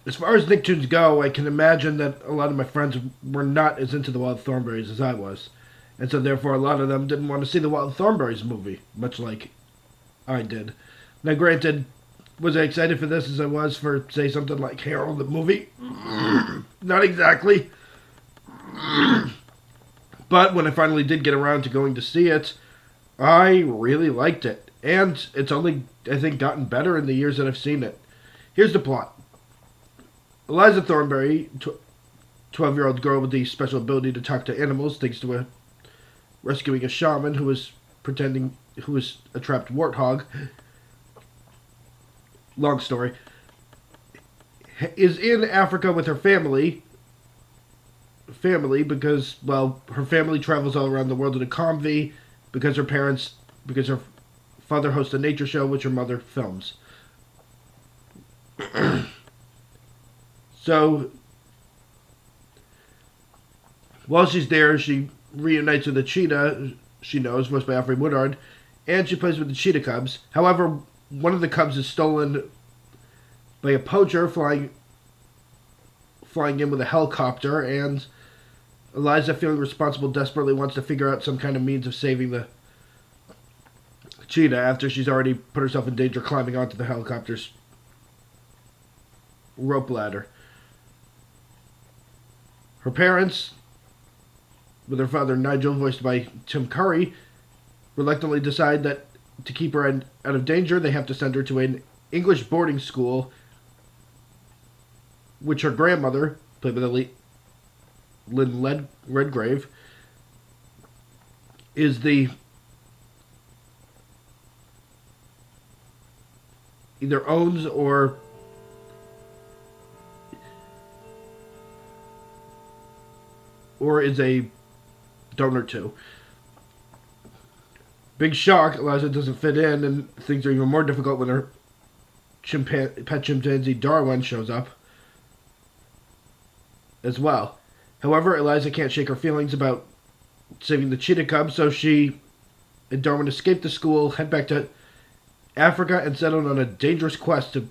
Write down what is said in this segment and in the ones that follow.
as far as Nicktoons go, I can imagine that a lot of my friends were not as into the Wild Thornberrys as I was. And so therefore a lot of them didn't want to see the Wild Thornberrys movie, much like I did. Now granted, was I excited for this as I was for, say, something like Harold the movie? Not exactly. But when I finally did get around to going to see it, I really liked it. And it's only, I think, gotten better in the years that I've seen it. Here's the plot. Eliza Thornberry, 12-year-old girl with the special ability to talk to animals, thanks to rescuing a shaman who was a trapped warthog. Long story. Is in Africa with her family because, well, her family travels all around the world in a convoy because her father hosts a nature show which her mother films. So, while she's there, she reunites with a cheetah she knows, voiced by Alfred Woodard, and she plays with the cheetah cubs. However, one of the cubs is stolen by a poacher flying in with a helicopter, and Eliza, feeling responsible, desperately wants to figure out some kind of means of saving the cheetah after she's already put herself in danger climbing onto the helicopter's rope ladder. Her parents, with her father Nigel, voiced by Tim Curry, reluctantly decide that to keep her out of danger, they have to send her to an English boarding school, which her grandmother, played by Lynn Redgrave, is the either owns or is a donor to. Big shock, Eliza doesn't fit in, and things are even more difficult when her pet chimpanzee Darwin shows up as well. However, Eliza can't shake her feelings about saving the cheetah cub, so she and Darwin escape the school, head back to Africa, and set out on a dangerous quest to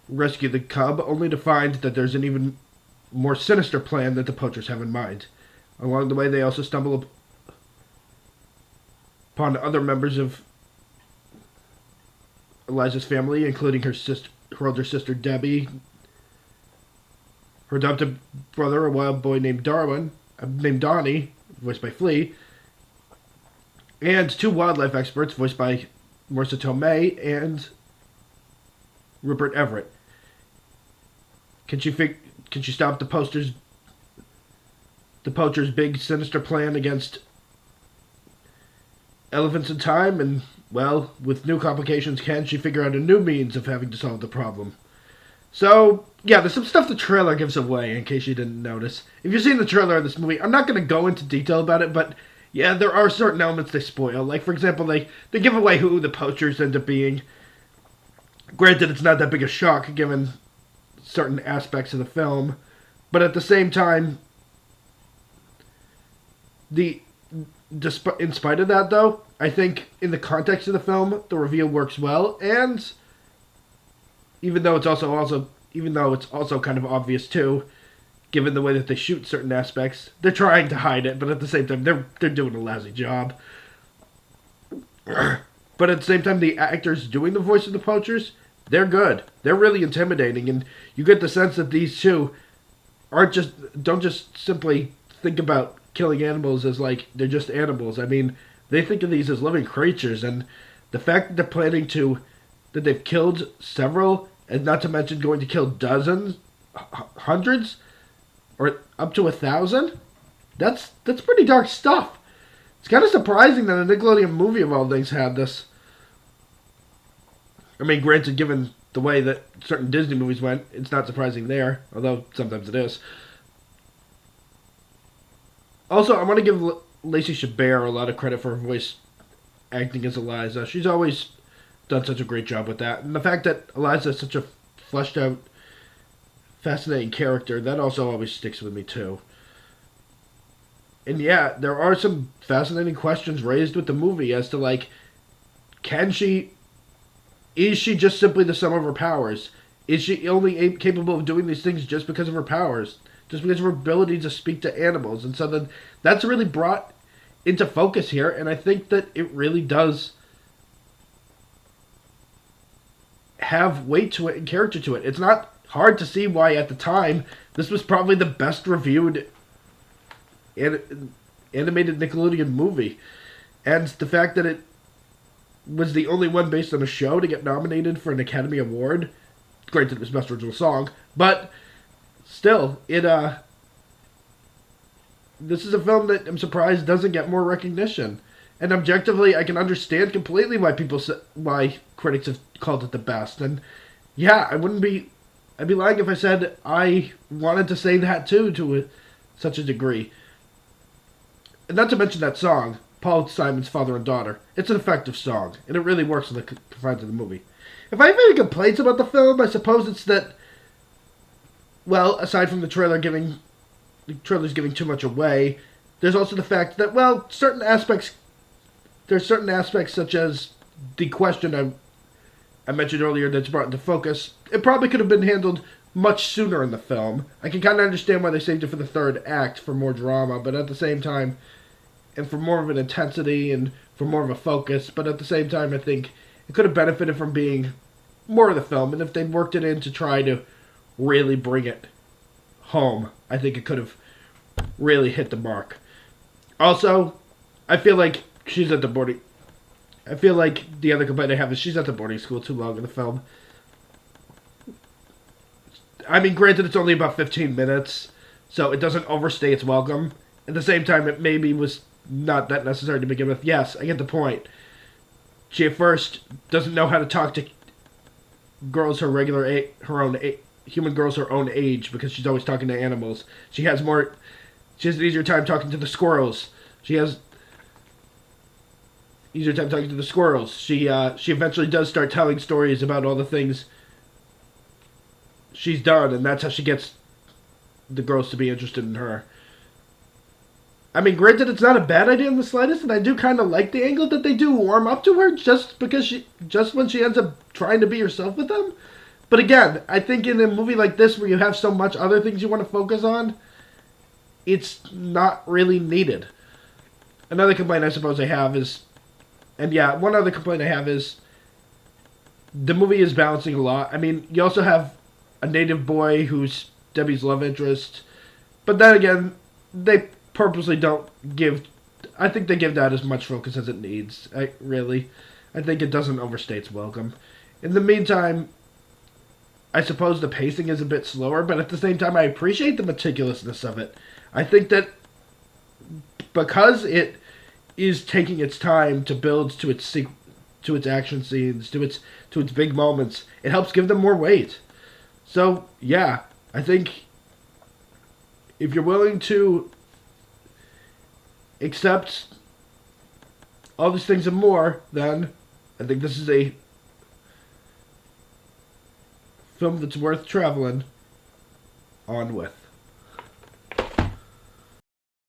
rescue the cub, only to find that there's an even more sinister plan that the poachers have in mind. Along the way, they also stumble upon other members of Eliza's family, including her older sister Debbie, her adopted brother, a wild boy named Donnie, voiced by Flea, and two wildlife experts, voiced by Marissa Tomei and Rupert Everett. Can she stop the poacher's big sinister plan against elephants in time? And, well, with new complications, can she figure out a new means of having to solve the problem? So, yeah, there's some stuff the trailer gives away, in case you didn't notice. If you've seen the trailer of this movie, I'm not going to go into detail about it, but yeah, there are certain elements they spoil. Like, for example, they give away who the poachers end up being. Granted, it's not that big a shock, given certain aspects of the film, but at the same time, in spite of that, though, I think in the context of the film, the reveal works well, and even though it's also kind of obvious too, given the way that they shoot certain aspects, they're trying to hide it, but at the same time, they're doing a lousy job. But at the same time, the actors doing the voice of the poachers, they're good. They're really intimidating, and you get the sense that these two don't just simply think about killing animals as like they're just animals. I mean, they think of these as living creatures, and the fact that that they've killed several, and not to mention going to kill dozens, hundreds, or up to 1,000, that's pretty dark stuff. It's kind of surprising that a Nickelodeon movie of all things had this. I mean, granted, given the way that certain Disney movies went, it's not surprising there, although sometimes it is. Also, I want to give Lacey Chabert a lot of credit for her voice acting as Eliza. She's always done such a great job with that. And the fact that Eliza is such a fleshed out, fascinating character, that also always sticks with me too. And yeah, there are some fascinating questions raised with the movie as to, like, can she Is she just simply the sum of her powers? Is she only capable of doing these things just because of her powers? Just because of her ability to speak to animals? And so then that's really brought into focus here, and I think that it really does have weight to it and character to it. It's not hard to see why at the time this was probably the best reviewed animated Nickelodeon movie. And the fact that it was the only one based on a show to get nominated for an Academy Award. Granted, it was Best Original Song, but still, this is a film that I'm surprised doesn't get more recognition. And objectively, I can understand completely why critics have called it the best. And yeah, I'd be lying if I said I wanted to say that too, such a degree. And not to mention that song, Paul Simon's Father and Daughter. It's an effective song, and it really works in the confines of the movie. If I have any complaints about the film, I suppose it's that, well, aside from the trailer's giving too much away, there's also the fact that, well, there's certain aspects such as the question I mentioned earlier that's brought into focus. It probably could have been handled much sooner in the film. I can kind of understand why they saved it for the third act for more drama, but at the same time, and for more of an intensity and for more of a focus, but at the same time, I think it could have benefited from being more of the film, and if they worked it in to try to really bring it home, I think it could have really hit the mark. Also, I feel like I feel like the other complaint I have is she's at the boarding school too long in the film. I mean, granted, it's only about 15 minutes, so it doesn't overstay its welcome. At the same time, it maybe was not that necessary to begin with. Yes, I get the point. She at first doesn't know how to talk to girls human girls her own age because she's always talking to animals. She has an easier time talking to the squirrels. She eventually does start telling stories about all the things she's done, and that's how she gets the girls to be interested in her. I mean, granted, it's not a bad idea in the slightest, and I do kind of like the angle that they do warm up to her just when she ends up trying to be herself with them. But again, I think in a movie like this where you have so much other things you want to focus on, it's not really needed. Another complaint I suppose I have is, one other complaint I have is the movie is balancing a lot. I mean, you also have a native boy who's Debbie's love interest, but then again, they purposely don't I think they give that as much focus as it needs. I think it doesn't overstay its welcome. In the meantime, I suppose the pacing is a bit slower, but at the same time, I appreciate the meticulousness of it. I think that because it is taking its time to build to its action scenes, to its big moments, it helps give them more weight. So, yeah, I think if you're willing to accept all these things and more, then I think this is a film that's worth traveling on with.